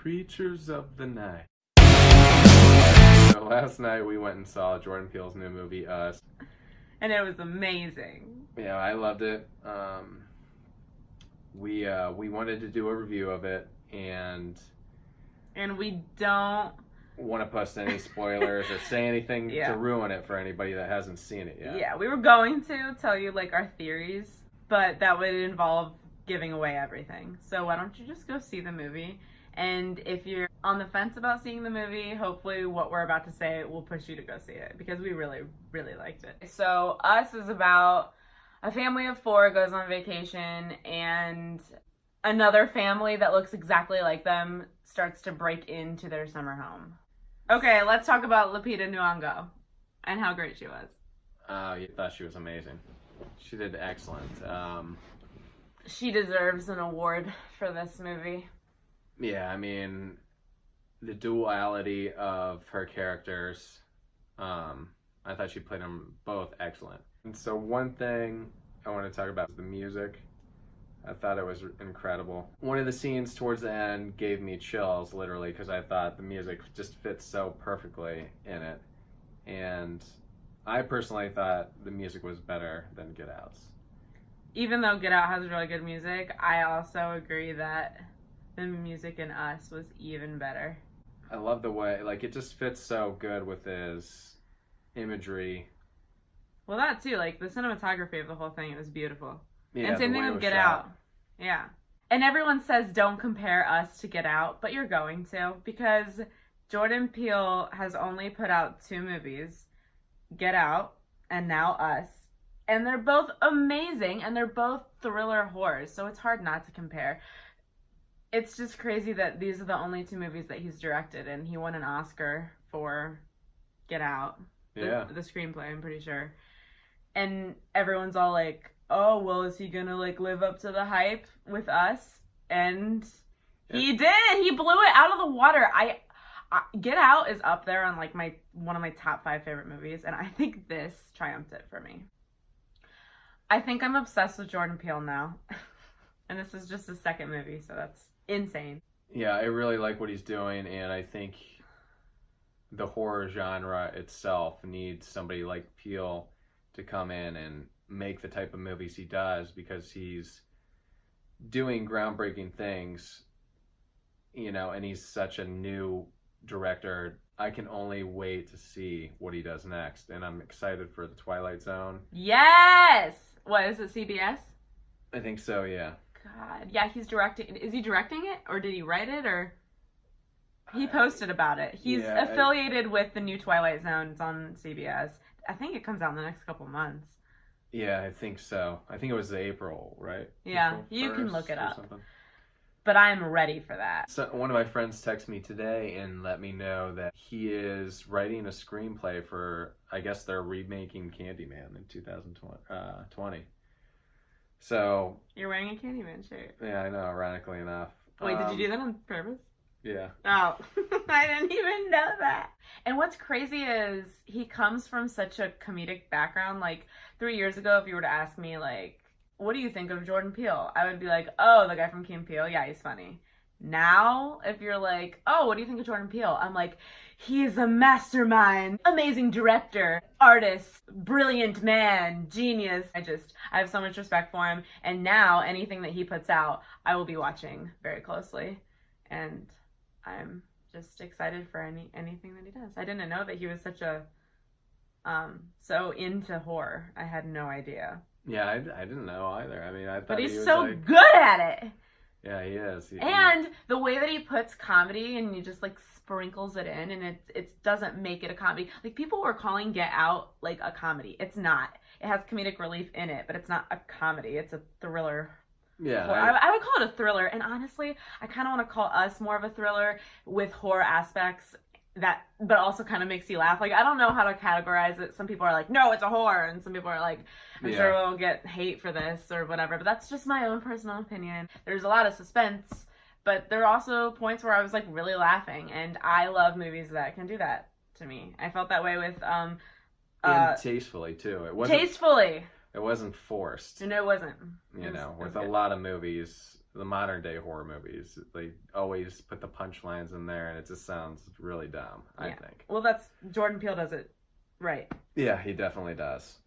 Creatures of the Night. So last night we went and saw Jordan Peele's new movie, Us. And it was amazing. Yeah, I loved it. We wanted to do a review of it, and we don't want to post any spoilers or say anything Yeah. to ruin it for anybody that hasn't seen it yet. Yeah, we were going to tell you like our theories, but that would involve giving away everything. So why don't you just go see the movie? And if you're on the fence about seeing the movie, hopefully what we're about to say will push you to go see it, because we really, really liked it. So Us is about a family of 4 goes on vacation, and another family that looks exactly like them starts to break into their summer home. Okay, let's talk about Lupita Nyong'o and how great she was. You thought she was amazing. She did excellent. She deserves an award for this movie. Yeah, I mean, the duality of her characters, I thought she played them both excellent. And so one thing I want to talk about is the music. I thought it was incredible. One of the scenes towards the end gave me chills, literally, because I thought the music just fits so perfectly in it. And I personally thought the music was better than Get Out's. Even though Get Out has really good music, I also agree that the music in Us was even better. I love the way, like, it just fits so good with his imagery. Well, that too, like, the cinematography of the whole thing, it was beautiful. Yeah, and same the way thing it with was Get shot. Out. Yeah. And everyone says don't compare Us to Get Out, but you're going to, because Jordan Peele has only put out 2 movies, Get Out and now Us. And they're both amazing, and they're both thriller horrors, so it's hard not to compare. It's just crazy that these are the only 2 movies that he's directed, and he won an Oscar for Get Out. Yeah. The screenplay, I'm pretty sure. And everyone's all like, oh, well, is he gonna, like, live up to the hype with Us? And he did! He blew it out of the water. Get Out is up there on, like, one of my top 5 favorite movies, and I think this triumphed it for me. I think I'm obsessed with Jordan Peele now. And this is just his 2nd movie, so that's insane. Yeah, I really like what he's doing, and I think the horror genre itself needs somebody like Peele to come in and make the type of movies he does, because he's doing groundbreaking things, you know, and he's such a new director. I can only wait to see what he does next, and I'm excited for The Twilight Zone. Yes! What, is it CBS? I think so, yeah. God, yeah, he's directing. Is he directing it, or did he write it, or he posted about it? He's affiliated with the new Twilight Zone. It's on CBS. I think it comes out in the next couple months. Yeah, I think so. I think it was April, right? Yeah, April you can look it 1st or up. something. But I'm ready for that. So one of my friends texted me today and let me know that he is writing a screenplay for, I guess they're remaking Candyman in 2020. So... You're wearing a Candyman shirt. Yeah, I know, ironically enough. Wait, did you do that on purpose? Yeah. Oh, I didn't even know that. And what's crazy is he comes from such a comedic background. Like, 3 years ago, if you were to ask me, like, what do you think of Jordan Peele? I would be like, oh, the guy from Key and Peele, yeah, he's funny. Now, if you're like, oh, what do you think of Jordan Peele? I'm like, he's a mastermind, amazing director, artist, brilliant man, genius. I have so much respect for him. And now, anything that he puts out, I will be watching very closely. And I'm just excited for anything that he does. I didn't know that he was such a, so into horror. I had no idea. Yeah, I didn't know either. I mean, I thought But he he's was so like... good at it. Yeah, he is. And the way that he puts comedy and he just, like, sprinkles it in, and it doesn't make it a comedy. Like, people were calling Get Out, like, a comedy. It's not. It has comedic relief in it, but it's not a comedy. It's a thriller. Yeah. I would call it a thriller. And honestly, I kind of want to call Us more of a thriller with horror aspects but also kind of makes you laugh. Like, I don't know how to categorize it. Some people are like, no, it's a horror. And some people are like, I'm sure we'll get hate for this or whatever. But that's just my own personal opinion. There's a lot of suspense, but there are also points where I was, like, really laughing. And I love movies that can do that to me. I felt that way with... and tastefully, too. It wasn't forced. No, it wasn't. You know, with a lot of movies, the modern day horror movies. They always put the punchlines in there, and it just sounds really dumb. I Yeah. think. Well, that's Jordan Peele does it right. Yeah, he definitely does.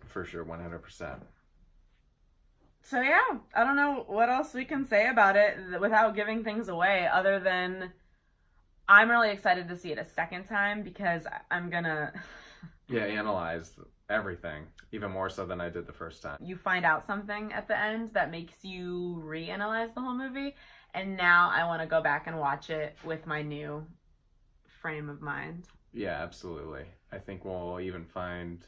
For sure, 100%. So yeah, I don't know what else we can say about it without giving things away, other than I'm really excited to see it a second time because I'm gonna. Yeah, analyze everything even more so than I did the first time. You find out something at the end that makes you reanalyze the whole movie, and now I want to go back and watch it with my new frame of mind. Yeah, absolutely. I think we'll even find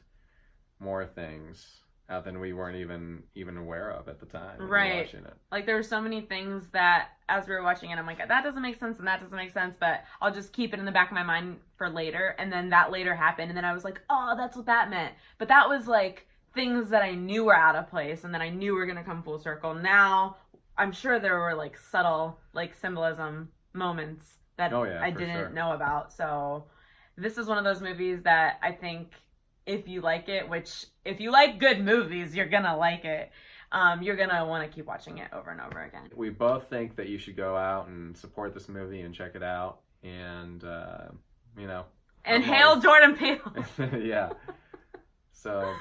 more things out than we weren't even aware of at the time when we were Right. watching it. Like there were so many things that as we were watching it, I'm like, that doesn't make sense and that doesn't make sense, but I'll just keep it in the back of my mind for later. And then that later happened, and then I was like, oh, that's what that meant. But that was like things that I knew were out of place and that I knew were gonna come full circle. Now I'm sure there were like subtle like symbolism moments that Oh yeah, I for didn't sure. know about. So this is one of those movies that I think if you like it, which if you like good movies, you're gonna like it. You're gonna want to keep watching it over and over again. We both think that you should go out and support this movie and check it out, and you know, And I'm hail always- Jordan Peele. Yeah. So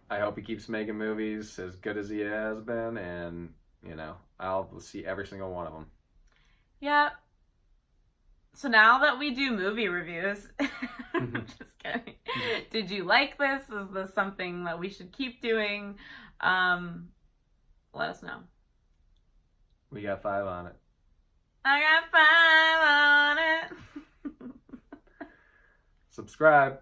I hope he keeps making movies as good as he has been, and you know, I'll see every single one of them. Yep. So now that we do movie reviews, I'm just kidding. Did you like this? Is this something that we should keep doing? Let us know. We got 5 on it. I got 5 on it. Subscribe.